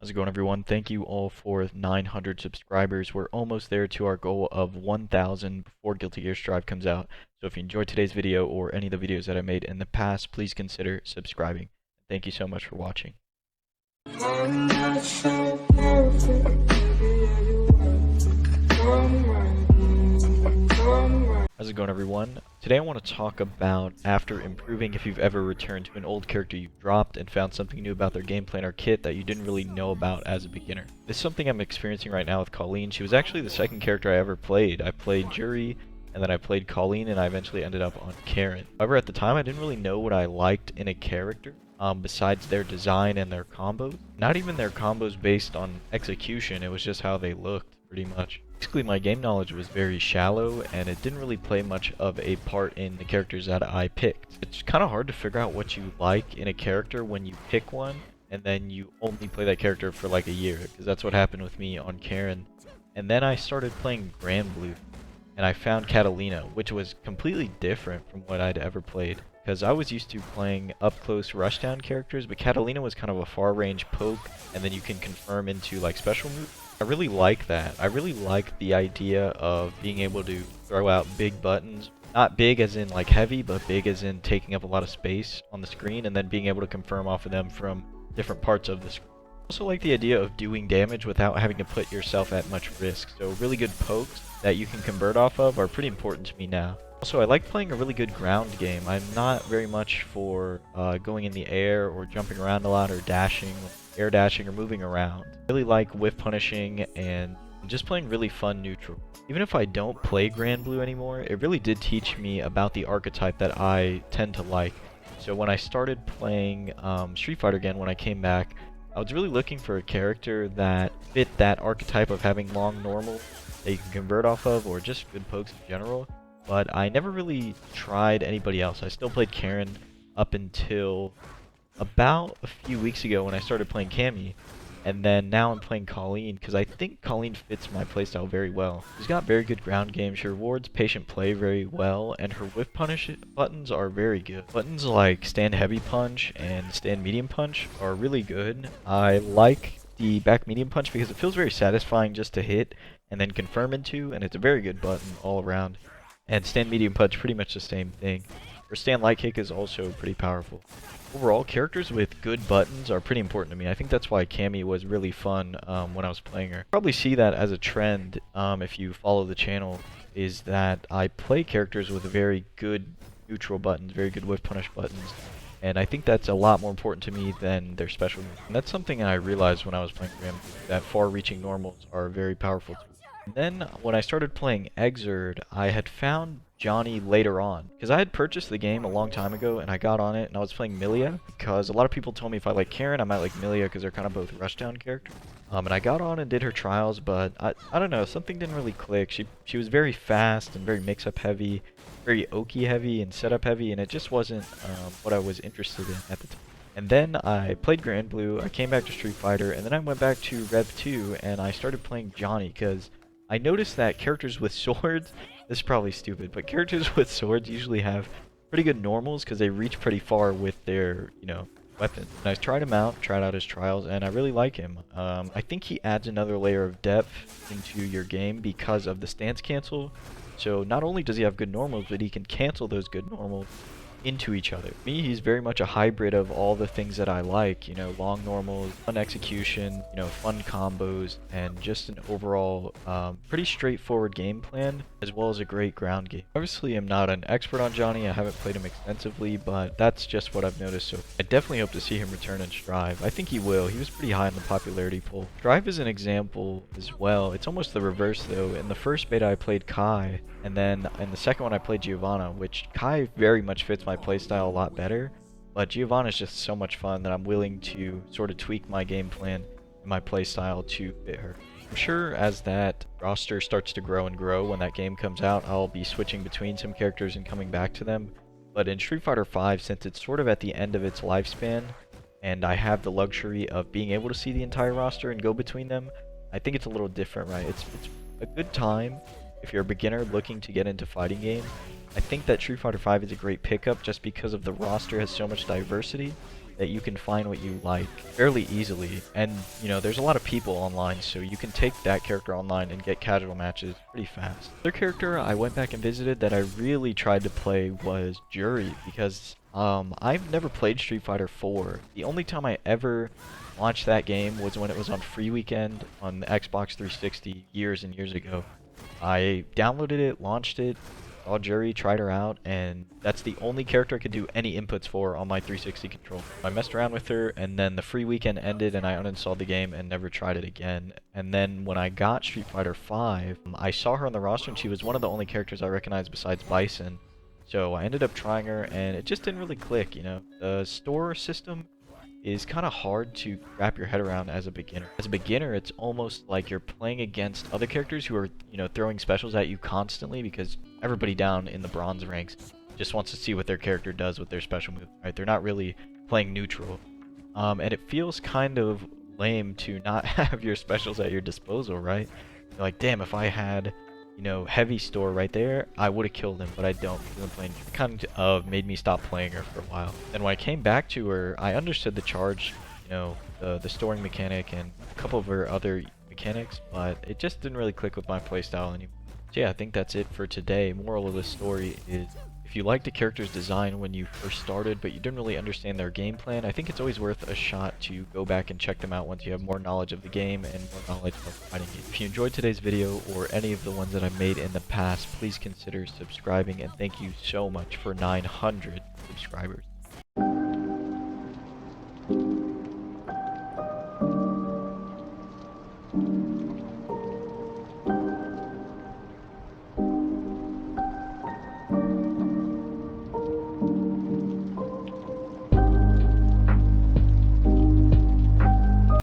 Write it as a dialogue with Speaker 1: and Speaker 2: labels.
Speaker 1: How's it going, everyone? Thank you all for 900 subscribers. We're almost there to our goal of 1,000 before Guilty Gear Strive comes out. So if you enjoyed today's video or any of the videos that I made in the past, please consider subscribing. Thank you so much for watching. How's it going, everyone? Today I want to talk about after improving, if you've ever returned to an old character you dropped and found something new about their game plan or kit that you didn't really know about as a beginner. This is something I'm experiencing right now with Colleen. She was actually the second character I ever played. I played Juri, and then I played Colleen, and I eventually ended up on Karen. However, at the time I didn't really know what I liked in a character. Besides their design and their combos. Not even their combos based on execution, it was just how they looked, pretty much. Basically, my game knowledge was very shallow, and it didn't really play much of a part in the characters that I picked. It's kind of hard to figure out what you like in a character when you pick one, and then you only play that character for like a year, because that's what happened with me on Karen. And then I started playing Granblue, and I found Catalina, which was completely different from what I'd ever played. Because I was used to playing up-close rushdown characters, but Catalina was kind of a far-range poke, and then you can confirm into like special moves. I really like that. I really like the idea of being able to throw out big buttons. Not big as in like heavy, but big as in taking up a lot of space on the screen, and then being able to confirm off of them from different parts of the screen. I also like the idea of doing damage without having to put yourself at much risk. So really good pokes that you can convert off of are pretty important to me now. Also, I like playing a really good ground game. I'm not very much for going in the air or jumping around a lot or dashing, air dashing or moving around. I really like whiff punishing and just playing really fun neutral. Even if I don't play Granblue anymore, it really did teach me about the archetype that I tend to like. So when I started playing Street Fighter again, when I came back, I was really looking for a character that fit that archetype of having long normals that you can convert off of, or just good pokes in general. But I never really tried anybody else. I still played Karen up until about a few weeks ago when I started playing Cammy. And then now I'm playing Colleen because I think Colleen fits my playstyle very well. She's got very good ground game. She rewards patient play very well, and her whiff punish buttons are very good. Buttons like stand heavy punch and stand medium punch are really good. I like the back medium punch because it feels very satisfying just to hit and then confirm into, and it's a very good button all around. And stand medium punch, pretty much the same thing. Her stand light kick is also pretty powerful. Overall, characters with good buttons are pretty important to me. I think that's why Cammy was really fun when I was playing her. Probably see that as a trend if you follow the channel, is that I play characters with very good neutral buttons, very good whiff punish buttons. And I think that's a lot more important to me than their special moves. And that's something I realized when I was playing Granblue, that far-reaching normals are very powerful too. Then, when I started playing Xrd, I had found Johnny later on. Because I had purchased the game a long time ago, and I got on it, and I was playing Millia. Because a lot of people told me if I like Karen, I might like Millia, because they're kind of both rushdown characters. And I got on and did her trials, but I don't know, something didn't really click. She was very fast and very mix-up heavy, very Oki heavy and setup heavy, and it just wasn't what I was interested in at the time. And then I played Granblue, I came back to Street Fighter, and then I went back to Rev 2, and I started playing Johnny, because I noticed that characters with swords, this is probably stupid, but characters with swords usually have pretty good normals because they reach pretty far with their, weapons. And I tried him out, tried out his trials, and I really like him. I think he adds another layer of depth into your game because of the stance cancel. So not only does he have good normals, but he can cancel those good normals into each other. For me, he's very much a hybrid of all the things that I like, long normals, fun execution, fun combos, and just an overall pretty straightforward game plan, as well as a great ground game. Obviously, I'm not an expert on Johnny, I haven't played him extensively, but that's just what I've noticed, so I definitely hope to see him return in Strive. I think he will. He was pretty high in the popularity poll. Strive is an example as well. It's almost the reverse, though. In the first beta, I played Kai, and then in the second one, I played Giovanna, which Kai very much fits my playstyle a lot better, but Giovanna is just so much fun that I'm willing to sort of tweak my game plan and my playstyle to fit her. I'm sure as that roster starts to grow and grow when that game comes out, I'll be switching between some characters and coming back to them. But in Street Fighter V, since it's sort of at the end of its lifespan, and I have the luxury of being able to see the entire roster and go between them, I think it's a little different, right? It's a good time if you're a beginner looking to get into fighting games. I think that Street Fighter V is a great pickup just because of the roster has so much diversity, that you can find what you like fairly easily. And, you know, there's a lot of people online, so you can take that character online and get casual matches pretty fast. The other character I went back and visited that I really tried to play was Juri, because I've never played Street Fighter 4. The only time I ever launched that game was when it was on free weekend on the Xbox 360 years and years ago. I downloaded it, launched it, saw Juri, tried her out, and that's the only character I could do any inputs for on my 360 controller. I messed around with her, and then the free weekend ended, and I uninstalled the game and never tried it again. And then when I got Street Fighter 5, I saw her on the roster, and she was one of the only characters I recognized besides Bison. So I ended up trying her, and it just didn't really click, you know. The store system is kind of hard to wrap your head around as a beginner. As a beginner, it's almost like you're playing against other characters who are, you know, throwing specials at you constantly, because everybody down in the bronze ranks just wants to see what their character does with their special move, right? They're not really playing neutral. And it feels kind of lame to not have your specials at your disposal, right? You're like, damn, if I had, you know, Heavy Store right there, I would have killed him, but I don't because I'm playing. It kind of made me stop playing her for a while. Then when I came back to her, I understood the charge, you know, the storing mechanic and a couple of her other mechanics, but it just didn't really click with my playstyle anymore. So yeah, I think that's it for today. Moral of the story is, if you liked a character's design when you first started, but you didn't really understand their game plan, I think it's always worth a shot to go back and check them out once you have more knowledge of the game and more knowledge of fighting it. If you enjoyed today's video or any of the ones that I've made in the past, please consider subscribing, and thank you so much for 900 subscribers.